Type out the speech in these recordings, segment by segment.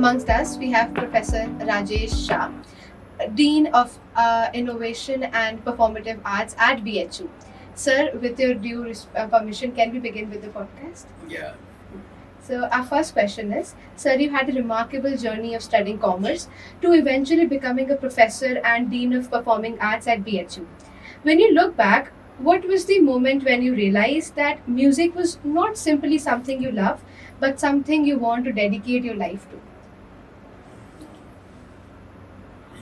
amongst us, we have Professor Rajesh Shah, Dean of Innovation and Performative Arts at BHU. Sir, with your due permission, can we begin with the podcast? Yeah. So, our first question is, Sir, you had a remarkable journey of studying commerce to eventually becoming a professor and Dean of Performing Arts at BHU. When you look back, what was the moment when you realized that music was not simply something you love, but something you want to dedicate your life to?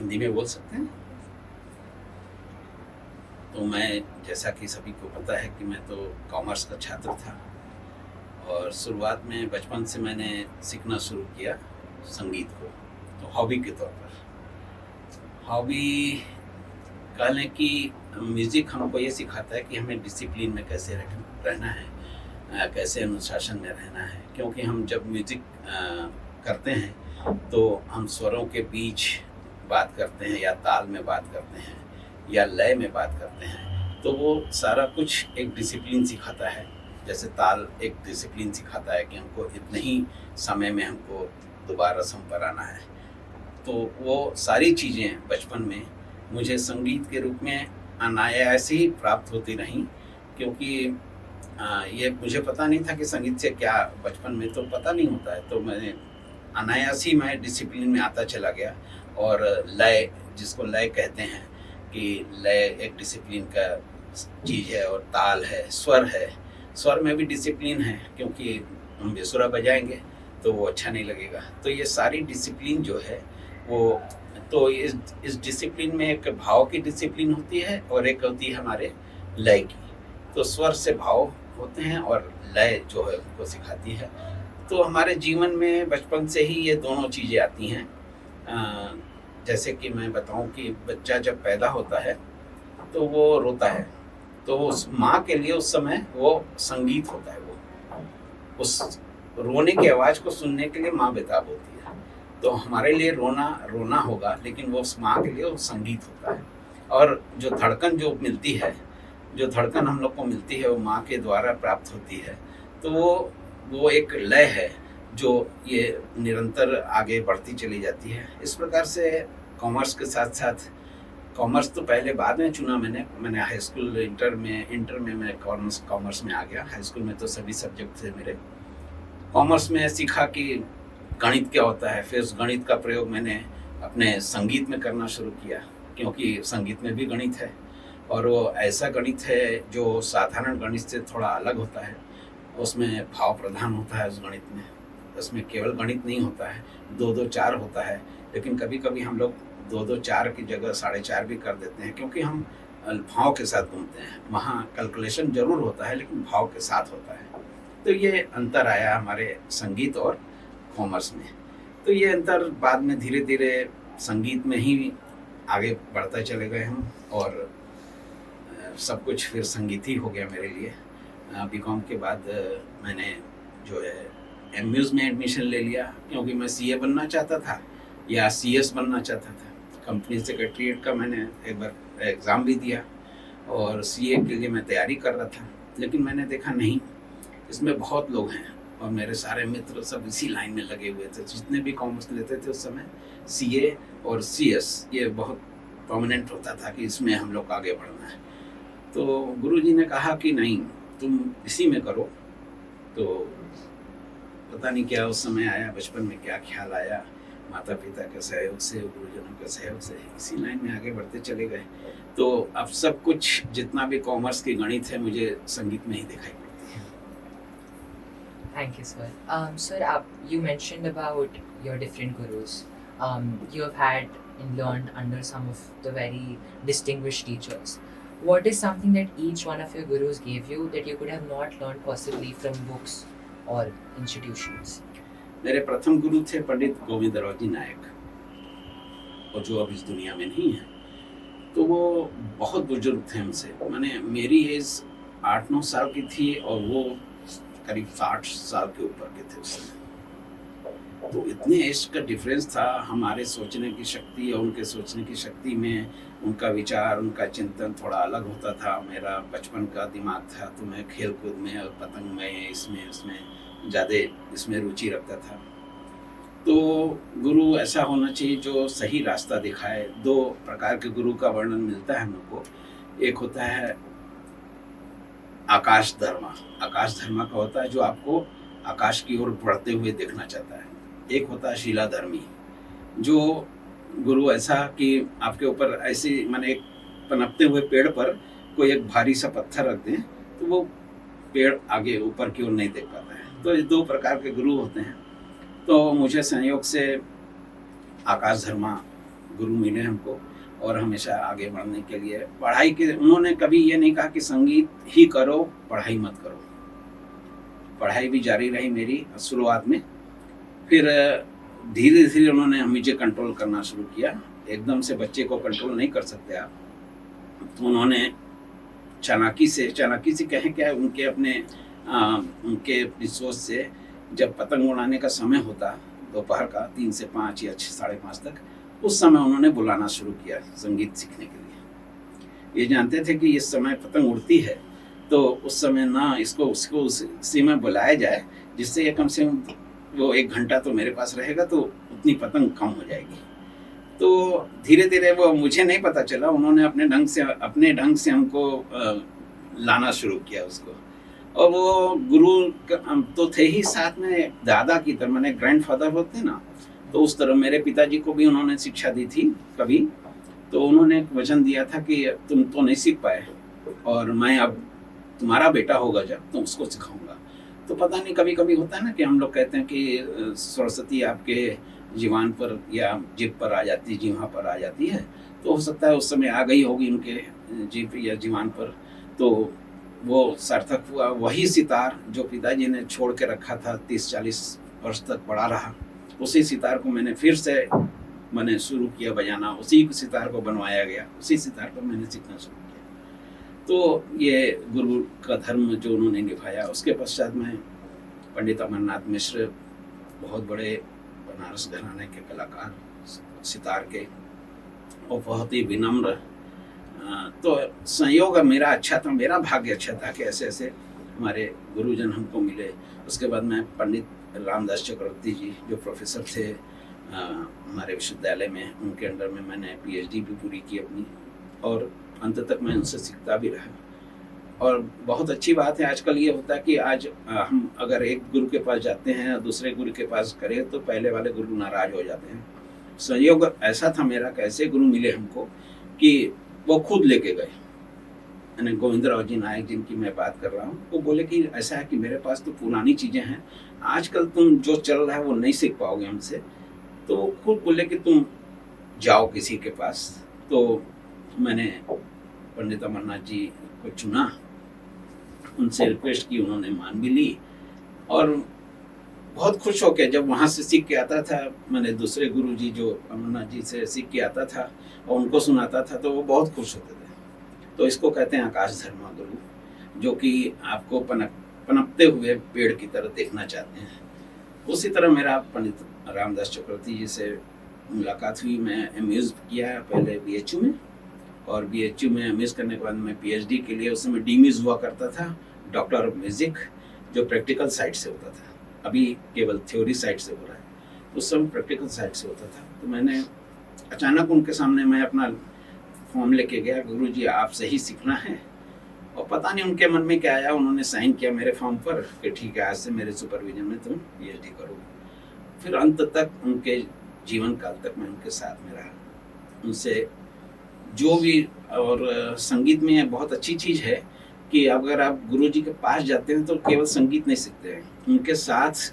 Hindi में बोल सकते हैं। तो मैं, जैसा कि सभी को पता है कि मैं तो कॉमर्स का छात्र था और शुरुआत में बचपन से मैंने सीखना शुरू किया संगीत को, तो हॉबी के तौर पर। हॉबी कह लें कि म्यूज़िक हमको ये सिखाता है कि हमें डिसिप्लिन में कैसे रहना है, कैसे अनुशासन में रहना है, क्योंकि हम जब म्यूज़िक करते हैं तो हम स्वरों के बीच बात करते हैं या ताल में बात करते हैं या लय में बात करते हैं, तो वो सारा कुछ एक डिसिप्लिन सिखाता है। जैसे ताल एक डिसिप्लिन सिखाता है कि हमको इतने ही समय में हमको दोबारा सम पर आना है। तो वो सारी चीज़ें बचपन में मुझे संगीत के रूप में अनायास ही प्राप्त होती रहीं, क्योंकि ये मुझे पता नहीं था कि संगीत से क्या, बचपन में तो पता नहीं होता है। तो मैंने अनायास ही मैं डिसिप्लिन में आता चला गया। और लय, जिसको लय कहते हैं कि लय एक डिसिप्लिन का चीज़ है, और ताल है, स्वर है। स्वर में भी डिसिप्लिन है, क्योंकि हम बेसुरा बजाएंगे तो वो अच्छा नहीं लगेगा। तो ये सारी डिसिप्लिन जो है वो, तो इस डिसिप्लिन में एक भाव की डिसिप्लिन होती है और एक होती है हमारे लय की। तो स्वर से भाव होते हैं और लय जो है उनको सिखाती है। तो हमारे जीवन में बचपन से ही ये दोनों चीज़ें आती हैं। जैसे कि मैं बताऊं कि बच्चा जब पैदा होता है तो वो रोता है, तो उस माँ के लिए उस समय वो संगीत होता है। वो उस रोने की आवाज़ को सुनने के लिए माँ बेताब होती है। तो हमारे लिए रोना होगा, लेकिन वो उस माँ के लिए वो संगीत होता है। और जो धड़कन जो मिलती है, जो धड़कन हम लोग को मिलती है, वो माँ के द्वारा प्राप्त होती है। तो वो एक लय है जो ये निरंतर आगे बढ़ती चली जाती है। इस प्रकार से कॉमर्स के साथ साथ, कॉमर्स तो पहले बाद में चुना मैंने हाई स्कूल, इंटर में मैं कॉमर्स में आ गया। हाई स्कूल में तो सभी सब्जेक्ट थे मेरे। कॉमर्स में सीखा कि गणित क्या होता है। फिर उस गणित का प्रयोग मैंने अपने संगीत में करना शुरू किया, क्योंकि संगीत में भी गणित है, और वो ऐसा गणित है जो साधारण गणित से थोड़ा अलग होता है। उसमें भाव प्रधान होता है उस गणित में। उसमें केवल गणित नहीं होता है, 2-2-4 होता है। लेकिन कभी कभी हम लोग 2-2-4 की जगह 4.5 भी कर देते हैं, क्योंकि हम भाव के साथ घूमते हैं। वहाँ कैलकुलेशन जरूर होता है, लेकिन भाव के साथ होता है। तो ये अंतर आया हमारे संगीत और कॉमर्स में। तो ये अंतर बाद में धीरे धीरे संगीत में ही आगे बढ़ता चले गए हम, और सब कुछ फिर संगीत ही हो गया मेरे लिए। बीकॉम के बाद मैंने जो है एमयूज़ में एडमिशन ले लिया, क्योंकि मैं सीए बनना चाहता था या सीएस बनना चाहता था। कंपनी सेक्रेटरीट का मैंने एक बार एग्ज़ाम भी दिया और सीए के लिए मैं तैयारी कर रहा था। लेकिन मैंने देखा नहीं, इसमें बहुत लोग हैं, और मेरे सारे मित्र सब इसी लाइन में लगे हुए थे। जितने भी कॉमर्स लेते थे उस समय, सीए और सीएस ये बहुत प्रोमिनेंट होता था कि इसमें हम लोग आगे बढ़ना है। तो गुरुजी ने कहा कि नहीं, तुम इसी में करो। तो पता नहीं क्या उस समय आया, बचपन में क्या ख्याल आया, माता पिता के सहयोग से, गुरुजनों के सहयोग से इसी लाइन में आगे बढ़ते चले गए। तो अब सब कुछ जितना भी कॉमर्स की गणित है, मुझे संगीत में ही दिखाई पड़ती है। Thank you, sir. Sir, you mentioned about your different gurus. You have had and learned under some of the very distinguished teachers. What is something that each one of your gurus gave you that you could have not learned possibly from books or institutions? मेरे प्रथम गुरु थे पंडित गोविंदराव जी नायक, और जो अब इस दुनिया में नहीं है। तो वो बहुत बुजुर्ग थे हमसे, माने मेरी एज 8-9 साल की थी और वो करीब 60 साल के ऊपर के थे उस समय। तो इतने एज का डिफरेंस था। हमारे सोचने की शक्ति और उनके सोचने की शक्ति में, उनका विचार, उनका चिंतन थोड़ा अलग होता था। मेरा बचपन का दिमाग था, तो मैं खेल कूद में और पतंग में, इसमें ज़्यादा इसमें रुचि रखता था। तो गुरु ऐसा होना चाहिए जो सही रास्ता दिखाए। दो प्रकार के गुरु का वर्णन मिलता है हम लोग को। एक होता है आकाश धर्मा। आकाश धर्मा का होता है जो आपको आकाश की ओर बढ़ते हुए देखना चाहता है। एक होता है शीला धर्मी, जो गुरु ऐसा कि आपके ऊपर ऐसे माने एक पनपते हुए पेड़ पर कोई एक भारी सा पत्थर रख दें तो वो पेड़ आगे ऊपर की ओर नहीं देख पाता है। तो ये दो प्रकार के गुरु होते हैं। तो मुझे संयोग से आकाश धर्मा गुरु मिले हमको, और हमेशा आगे बढ़ने के लिए पढ़ाई के उन्होंने कभी ये नहीं कहा कि संगीत ही करो, पढ़ाई मत करो। पढ़ाई भी जारी रही मेरी शुरुआत में। फिर धीरे धीरे उन्होंने मुझे कंट्रोल करना शुरू किया। एकदम से बच्चे को कंट्रोल नहीं कर सकते आप, तो उन्होंने चालाकी से कहें क्या, उनके अपने उनके सोच से जब पतंग उड़ाने का समय होता दोपहर का 3 से 5 या 5:30 तक, उस समय उन्होंने बुलाना शुरू किया संगीत सीखने के लिए। ये जानते थे कि इस समय पतंग उड़ती है, तो उस समय ना इसको उसी में बुलाया जाए, जिससे ये कम से कम वो 1 घंटा तो मेरे पास रहेगा, तो उतनी पतंग कम हो जाएगी। तो धीरे धीरे वो मुझे नहीं पता चला, उन्होंने अपने ढंग से हमको लाना शुरू किया उसको। और वो गुरु तो थे ही, साथ में दादा की तरह, मैंने ग्रैंडफादर होते हैं ना, तो उस तरह मेरे पिताजी को भी उन्होंने शिक्षा दी थी कभी। तो उन्होंने एक वचन दिया था कि तुम तो नहीं सीख पाए, और मैं अब तुम्हारा बेटा होगा जब, तो उसको सिखाऊंगा। तो पता नहीं, कभी कभी होता है ना कि हम लोग कहते हैं कि सरस्वती आपके जीवान पर या जीभ पर आ जाती, जीवा पर आ जाती है। तो हो सकता है उस समय आ गई होगी उनके जीभ या जीवान पर, तो वो सार्थक हुआ। वही सितार जो पिताजी ने छोड़ के रखा था 30-40 वर्ष तक पड़ा रहा, उसी सितार को मैंने शुरू किया बजाना, उसी सितार को बनवाया गया, उसी सितार पर मैंने सीखना शुरू किया। तो ये गुरु का धर्म जो उन्होंने निभाया। उसके पश्चात में पंडित अमरनाथ मिश्र, बहुत बड़े बनारस घराने के कलाकार सितार के, और बहुत ही विनम्र। तो संयोग मेरा अच्छा था, मेरा भाग्य अच्छा था कि ऐसे ऐसे हमारे गुरुजन हमको मिले। उसके बाद मैं पंडित रामदास चक्रवर्ती जी जो प्रोफेसर थे हमारे विश्वविद्यालय में, उनके अंडर में मैंने पीएचडी भी पूरी की अपनी, और अंत तक मैं उनसे सीखता भी रहा। और बहुत अच्छी बात है, आजकल ये होता है कि आज हम अगर एक गुरु के पास जाते हैं और दूसरे गुरु के पास करें तो पहले वाले गुरु नाराज हो जाते हैं। संयोग ऐसा था मेरा कि ऐसे गुरु मिले हमको कि वो खुद लेके गए। यानी गोविंदराव जी नायक जिनकी मैं बात कर रहा हूँ, वो बोले कि ऐसा है कि मेरे पास तो पुरानी चीज़ें हैं, आजकल तुम जो चल रहा है वो नहीं सीख पाओगे हमसे। तो वो खुद बोले कि तुम जाओ किसी के पास। तो मैंने पंडित अमरनाथ जी को चुना, उनसे रिक्वेस्ट की, उन्होंने मान भी ली। और बहुत खुश हो के जब वहाँ से सीख के आता था, मैंने दूसरे गुरु जी जो अमरनाथ जी से सीख के आता था और उनको सुनाता था, तो वो बहुत खुश होते थे। तो इसको कहते हैं आकाश धर्मा गुरु, जो कि आपको पनपते हुए पेड़ की तरह देखना चाहते हैं। उसी तरह मेरा पंडित रामदास चक्रवर्ती जी से मुलाकात हुई। मैं एमएस किया पहले बीएचयू में, और बीएचयू में एमएस करने के बाद मैं पीएचडी के लिए, उस समय डीमिस हुआ करता था, डॉक्टर ऑफ म्यूजिक, जो प्रैक्टिकल साइड से होता था। अभी केवल थ्योरी साइड से हो रहा है, उस समय प्रैक्टिकल साइड से होता था। तो मैंने अचानक उनके सामने मैं अपना फॉर्म लेके गया, गुरुजी आप से ही सीखना है। और पता नहीं उनके मन में क्या आया, उन्होंने साइन किया मेरे फॉर्म पर कि ठीक है, आज से मेरे सुपरविजन में तुम पीएचडी करोगे। फिर अंत तक उनके जीवन काल तक मैं उनके साथ में रहा, उनसे जो भी। और संगीत में बहुत अच्छी चीज़ है कि अगर आप गुरुजी के पास जाते हैं तो केवल संगीत नहीं सीखते हैं, उनके साथ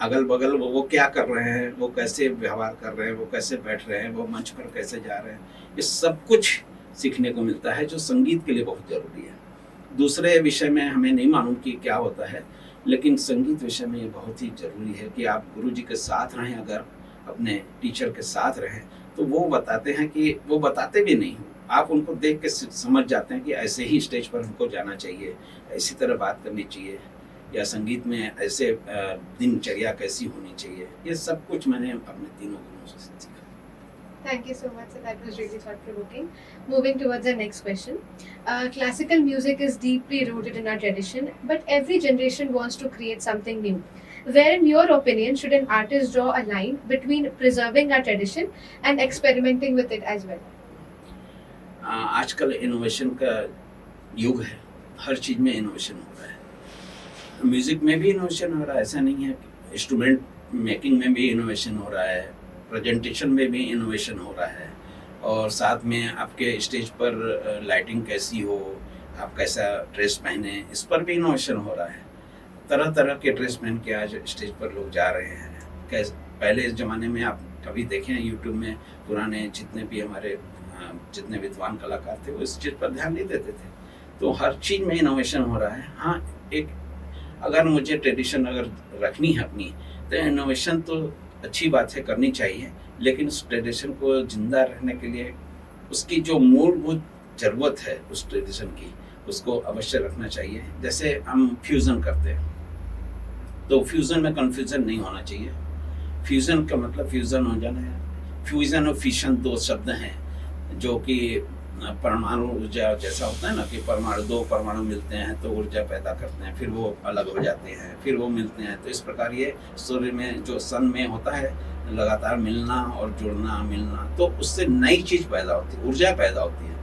अगल बगल वो क्या कर रहे हैं, वो कैसे व्यवहार कर रहे हैं, वो कैसे बैठ रहे हैं, वो मंच पर कैसे जा रहे हैं, ये सब कुछ सीखने को मिलता है, जो संगीत के लिए बहुत ज़रूरी है। दूसरे विषय में हमें नहीं मालूम कि क्या होता है, लेकिन संगीत विषय में ये बहुत ही ज़रूरी है कि आप गुरुजी के साथ रहें। अगर अपने टीचर के साथ रहें तो वो बताते हैं कि वो बताते भी नहीं, आप उनको देख के समझ जाते हैं कि ऐसे ही स्टेज पर हमको जाना चाहिए, ऐसी तरह बात करनी चाहिए, या संगीत में ऐसे दिनचर्या कैसी होनी चाहिए। ये सब कुछ मैंने अपने तीनों गुरुओं से सीखा। Thank you so much, sir. That was really thought-provoking. Moving towards the next question. Classical music is deeply rooted in our tradition, but every generation wants to create something new. Where, in your opinion, should an artist draw a line between preserving our tradition and experimenting with it as well? आजकल innovation का युग है, हर चीज़ में innovation हो रहा है। Music में भी इनोवेशन हो रहा है, ऐसा नहीं है। इंस्ट्रूमेंट मेकिंग में भी इनोवेशन हो रहा है, प्रेजेंटेशन में भी इनोवेशन हो रहा है, और साथ में आपके स्टेज पर लाइटिंग कैसी हो, आप कैसा ड्रेस पहने, इस पर भी इनोवेशन हो रहा है। तरह तरह के ड्रेस पहन के आज स्टेज पर लोग जा रहे हैं। कैसे पहले इस ज़माने में आप कभी देखें यूट्यूब में पुराने जितने भी हमारे जितने विद्वान कलाकार थे वो इस चीज़ पर ध्यान नहीं देते थे। तो हर चीज़ में इनोवेशन हो रहा है। हाँ, एक अगर मुझे ट्रेडिशन अगर रखनी है अपनी, तो इनोवेशन तो अच्छी बात है, करनी चाहिए, लेकिन उस ट्रेडिशन को जिंदा रहने के लिए उसकी जो मूलभूत ज़रूरत है उस ट्रेडिशन की, उसको अवश्य रखना चाहिए। जैसे हम फ्यूज़न करते हैं, तो फ्यूज़न में कन्फ्यूज़न नहीं होना चाहिए। फ्यूज़न का मतलब फ्यूज़न हो जाना है। फ्यूज़न और फिशन दो शब्द हैं जो कि परमाणु ऊर्जा जैसा होता है ना, कि दो परमाणु मिलते हैं तो ऊर्जा पैदा करते हैं, फिर वो अलग हो जाते हैं, फिर वो मिलते हैं। तो इस प्रकार ये सूर्य में जो सन में होता है, लगातार मिलना और जुड़ना, मिलना, तो उससे नई चीज़ पैदा होती है, ऊर्जा पैदा होती है।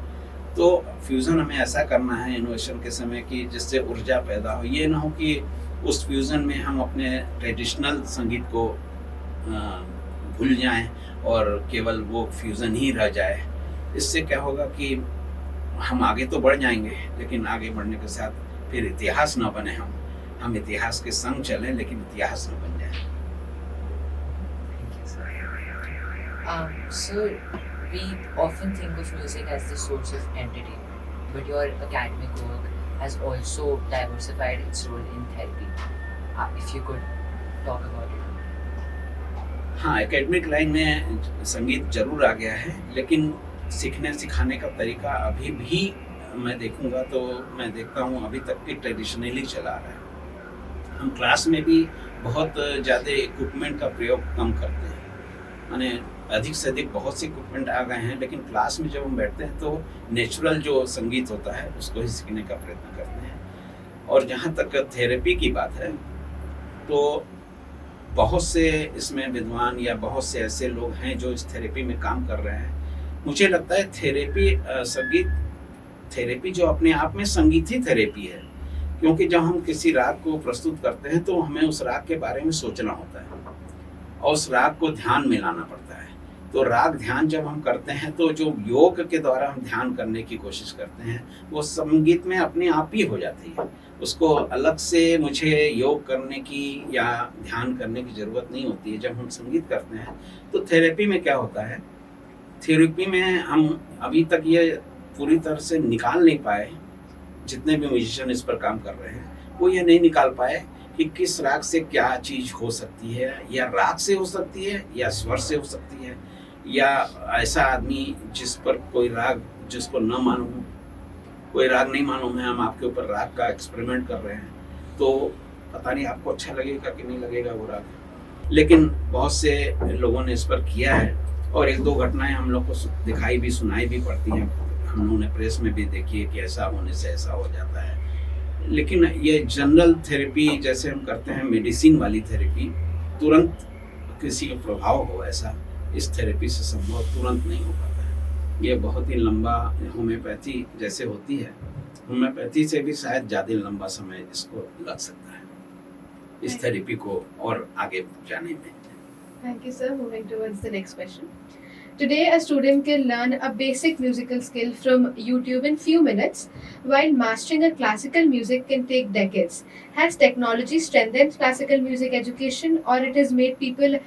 तो फ्यूज़न हमें ऐसा करना है इनोवेशन के समय कि जिससे ऊर्जा पैदा हो। ये ना हो कि उस फ्यूज़न में हम अपने ट्रेडिशनल संगीत को भूल जाएं और केवल वो फ्यूज़न ही रह जाए। इससे क्या होगा कि हम आगे तो बढ़ जाएंगे, लेकिन आगे बढ़ने के साथ फिर इतिहास ना बने। हम इतिहास के संग चलें, लेकिन इतिहास न बन जाए। So we often think of music as the source of entertainment, but your academic work has also diversified its role in therapy. If you could talk about it. हाँ, एकेडमिक लाइन में संगीत जरूर आ गया है, लेकिन सीखने सिखाने का तरीका अभी भी मैं देखूंगा तो मैं देखता हूँ अभी तक भी ट्रेडिशनली चला रहा है। हम क्लास में भी बहुत ज़्यादा इक्विपमेंट का प्रयोग कम करते हैं, माने अधिक से अधिक बहुत से इक्विपमेंट आ गए हैं, लेकिन क्लास में जब हम बैठते हैं तो नेचुरल जो संगीत होता है उसको ही सीखने का प्रयत्न करते हैं। और जहाँ तक थेरेपी की बात है, तो बहुत से इसमें विद्वान या बहुत से ऐसे लोग हैं जो इस थेरेपी में काम कर रहे हैं। मुझे लगता है संगीत थेरेपी जो अपने आप में संगीत ही थेरेपी है, क्योंकि जब हम किसी राग को प्रस्तुत करते हैं तो हमें उस राग के बारे में सोचना होता है और उस राग को ध्यान में लाना पड़ता है। तो राग ध्यान जब हम करते हैं तो जो योग के द्वारा हम ध्यान करने की कोशिश करते हैं वो संगीत में अपने आप ही हो जाती है। उसको अलग से मुझे योग करने की या ध्यान करने की ज़रूरत नहीं होती है। जब हम संगीत करते हैं तो थेरेपी में क्या होता है, थेरेपी में हम अभी तक ये पूरी तरह से निकाल नहीं पाए, जितने भी म्यूजिशियन इस पर काम कर रहे हैं वो ये नहीं निकाल पाए कि किस राग से क्या चीज़ हो सकती है, या राग से हो सकती है या स्वर से हो सकती है, या ऐसा आदमी जिस पर कोई राग जिसको न मालूम, कोई राग नहीं मालूम है, हम आपके ऊपर राग का एक्सपेरिमेंट कर रहे हैं, तो पता नहीं आपको अच्छा लगेगा कि नहीं लगेगा वो राग। लेकिन बहुत से लोगों ने इस पर किया है और एक दो घटनाएं हम लोग को दिखाई भी सुनाई भी पड़ती हैं, हम लोगों ने प्रेस में भी देखी है कि ऐसा होने से ऐसा हो जाता है। लेकिन ये जनरल थेरेपी जैसे हम करते हैं, मेडिसिन वाली थेरेपी, तुरंत किसी का प्रभाव हो ऐसा इस थेरेपी से संभव तुरंत नहीं हो पाता है। ये बहुत ही लंबा, होम्योपैथी जैसे होती है, होम्योपैथी से भी शायद ज़्यादा लंबा समय इसको लग सकता है इस थेरेपी को और आगे जाने में। Thank you, sir. Moving towards the next question. Today, a student can learn a basic musical skill from YouTube in few minutes, while mastering a classical music can take decades. Has technology strengthened classical music education, or it has made people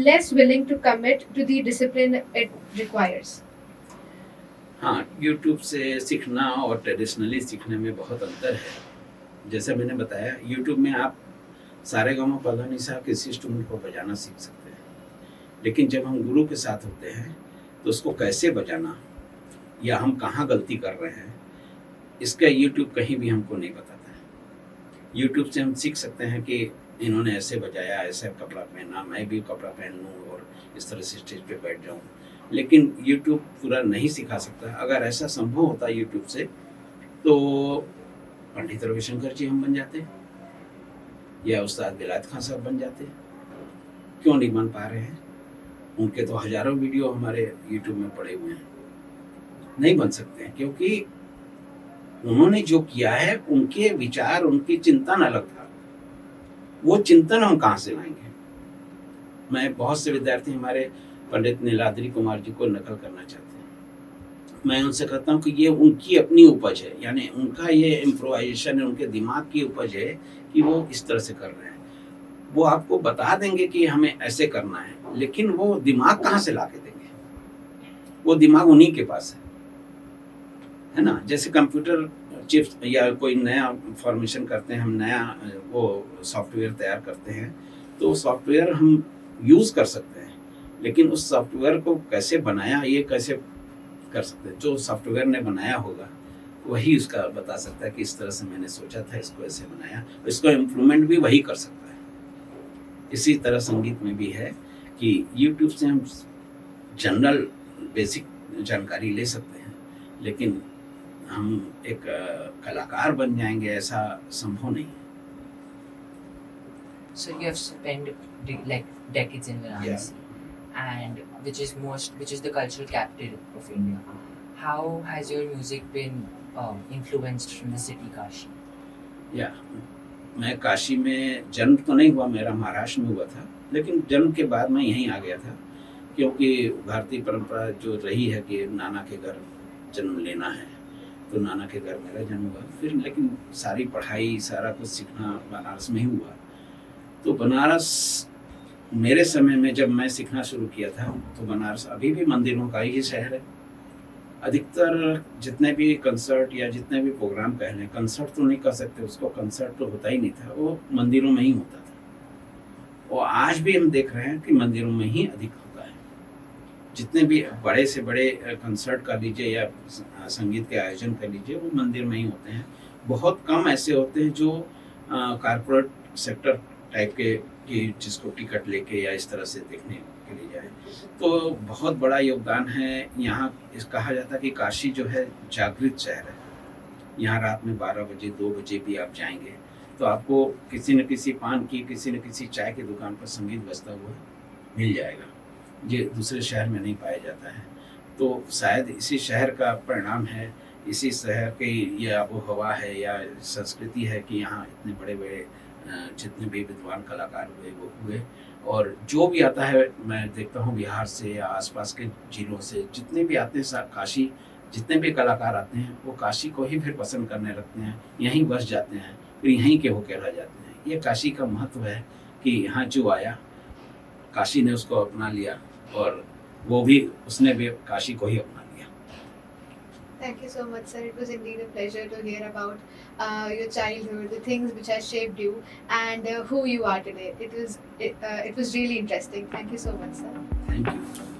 less willing to commit to the discipline it requires? हाँ, YouTube से सीखना और traditionally सीखने में बहुत अंतर है। जैसे मैंने बताया, YouTube में आप सारेगामापधानिसा किसी इंस्ट्रूमेंट को बजाना सीख सकते हैं, लेकिन जब हम गुरु के साथ होते हैं तो उसको कैसे बजाना या हम कहाँ गलती कर रहे हैं, इसका YouTube कहीं भी हमको नहीं बताता है। YouTube से हम सीख सकते हैं कि इन्होंने ऐसे बजाया, ऐसा कपड़ा पहना, मैं भी कपड़ा पहन लूँ और इस तरह से स्टेज पे बैठ जाऊँ, लेकिन YouTube पूरा नहीं सिखा सकता। अगर ऐसा संभव होता YouTube से तो पंडित रविशंकर जी हम बन जाते, या उस्ताद विलायत खान साहब बन जाते, क्यों नहीं बन पा रहे हैं? उनके तो हजारों वीडियो हमारे यूट्यूब में पड़े हुए हैं, नहीं बन सकते हैं क्योंकि उन्होंने जो किया है, उनके विचार, उनकी चिंतन अलग था। वो चिंतन हम कहाँ से लाएंगे? मैं बहुत से विद्यार्थी हमारे पंडित नीलाद्री कुमार जी को नकल करना चाहते हैं। मैं उनसे कहता हूँ कि ये उनकी अपनी उपज है, यानी उनका ये इम्प्रोवाइजेशन है, उनके दिमाग की उपज है कि वो इस तरह से कर रहे हैं। वो आपको बता देंगे कि हमें ऐसे करना है, लेकिन वो दिमाग कहाँ से ला के देंगे? वो दिमाग उन्हीं के पास है ना? जैसे कंप्यूटर चिप्स या कोई नया फॉर्मेशन करते हैं, हम नया वो सॉफ्टवेयर तैयार करते हैं, तो सॉफ्टवेयर हम यूज़ कर सकते हैं, लेकिन उस सॉफ्टवेयर को कैसे बनाया, ये कैसे कर सकते हैं? जो सॉफ्टवेयर ने बनाया होगा वही उसका बता सकता है कि इस तरह से मैंने सोचा था, इसको ऐसे बनाया, इसको इम्प्रूवमेंट भी वही कर सकता है। इसी तरह संगीत में भी है कि यूट्यूब से हम जनरल बेसिक जानकारी ले सकते हैं, लेकिन हम एक कलाकार बन जाएंगे ऐसा संभव नहीं है। So you have spent like decades in Varanasi, and which is the cultural capital of India. How has your music been influenced from the city Kashi? या मैं काशी में जन्म तो नहीं हुआ, मेरा महाराष्ट्र में हुआ था, लेकिन जन्म के बाद मैं यहीं आ गया था, क्योंकि भारतीय परंपरा जो रही है कि नाना के घर जन्म लेना है, तो नाना के घर मेरा जन्म हुआ। फिर लेकिन सारी पढ़ाई, सारा कुछ सीखना बनारस में ही हुआ। तो बनारस मेरे समय में जब मैं सीखना शुरू किया था, तो बनारस अभी भी मंदिरों का ही शहर है। अधिकतर जितने भी कंसर्ट या जितने भी प्रोग्राम कह लें, कंसर्ट तो नहीं कह सकते उसको, कंसर्ट तो होता ही नहीं था, वो मंदिरों में ही होता था। और आज भी हम देख रहे हैं कि मंदिरों में ही अधिक होता है। जितने भी बड़े से बड़े कंसर्ट कर लीजिए या संगीत के आयोजन कर लीजिए, वो मंदिर में ही होते हैं। बहुत कम ऐसे होते हैं जो कारपोरेट सेक्टर टाइप के कि जिसको टिकट लेके या इस तरह से देखने के लिए जाए। तो बहुत बड़ा योगदान है यहाँ। इस कहा जाता है कि काशी जो है जागृत शहर है। यहाँ रात में 12 बजे 2 बजे भी आप जाएंगे तो आपको किसी न किसी पान की, किसी न किसी चाय की दुकान पर संगीत बजता हुआ मिल जाएगा। ये दूसरे शहर में नहीं पाया जाता है। तो शायद इसी शहर का परिणाम है, इसी शहर की ये आबो हवा है या संस्कृति है कि यहाँ इतने बड़े बड़े जितने भी विद्वान कलाकार हुए वो हुए। और जो भी आता है, मैं देखता हूँ बिहार से या आसपास के जिलों से जितने भी आते हैं काशी, जितने भी कलाकार आते हैं वो काशी को ही फिर पसंद करने लगते हैं, यहीं बस जाते हैं, फिर यहीं के होके रह जाते हैं। ये काशी का महत्व है कि यहाँ जो आया काशी ने उसको अपना लिया और वो भी उसने भी काशी को ही अपना लिया। Thank you so much, sir. It was indeed a pleasure to hear about your childhood, the things which has shaped you, and who you are today. It was really interesting. Thank you so much, sir. Thank you.